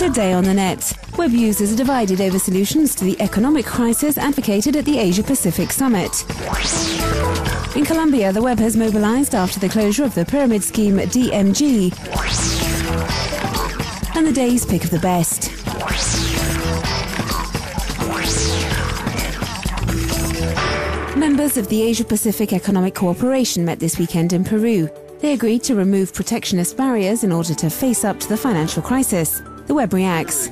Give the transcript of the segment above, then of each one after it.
Good day on the net. Web users are divided over solutions to the economic crisis advocated at the Asia-Pacific Summit. In Colombia, the web has mobilized after the closure of the pyramid scheme DMG. And the day's pick of the best. Members of the Asia-Pacific Economic Cooperation met this weekend in Peru. They agreed to remove protectionist barriers in order to face up to the financial crisis. The web reacts.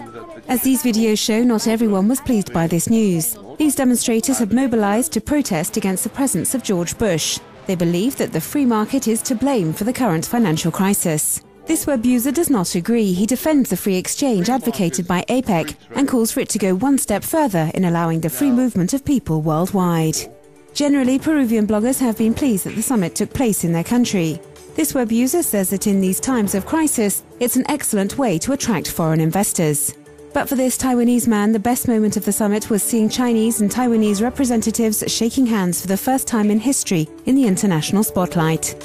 As these videos show, not everyone was pleased by this news. These demonstrators have mobilized to protest against the presence of George Bush. They believe that the free market is to blame for the current financial crisis. This web user does not agree. He defends the free exchange advocated by APEC and calls for it to go one step further in allowing the free movement of people worldwide. Generally, Peruvian bloggers have been pleased that the summit took place in their country. This web user says that in these times of crisis, it's an excellent way to attract foreign investors. But for this Taiwanese man, the best moment of the summit was seeing Chinese and Taiwanese representatives shaking hands for the first time in history in the international spotlight.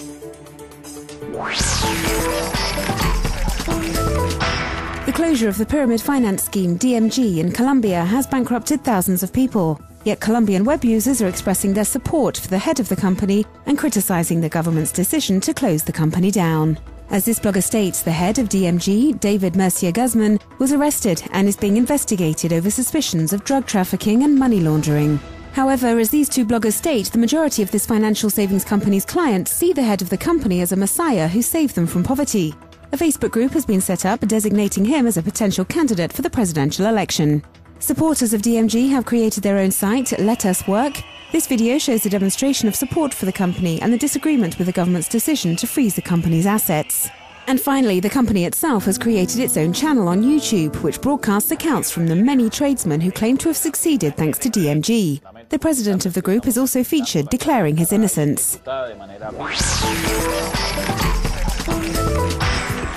The closure of the pyramid finance scheme DMG in Colombia has bankrupted thousands of people. Yet Colombian web users are expressing their support for the head of the company and criticizing the government's decision to close the company down. As this blogger states, the head of DMG, David Murcia Guzman, was arrested and is being investigated over suspicions of drug trafficking and money laundering. However, as these two bloggers state, the majority of this financial savings company's clients see the head of the company as a messiah who saved them from poverty. A Facebook group has been set up designating him as a potential candidate for the presidential election. Supporters of DMG have created their own site, Let Us Work. This video shows a demonstration of support for the company and the disagreement with the government's decision to freeze the company's assets. And finally, the company itself has created its own channel on YouTube, which broadcasts accounts from the many tradesmen who claim to have succeeded thanks to DMG. The president of the group is also featured, declaring his innocence.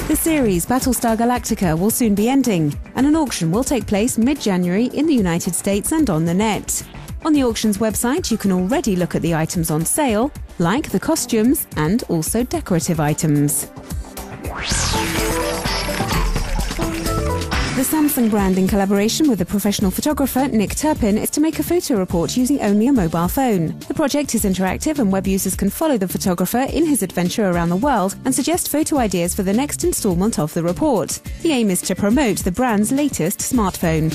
The series, Battlestar Galactica, will soon be ending, and an auction will take place mid-January in the United States and on the net. On the auction's website, you can already look at the items on sale, like the costumes and also decorative items. The Samsung brand, in collaboration with the professional photographer Nick Turpin, is to make a photo report using only a mobile phone. The project is interactive and web users can follow the photographer in his adventure around the world and suggest photo ideas for the next installment of the report. The aim is to promote the brand's latest smartphone.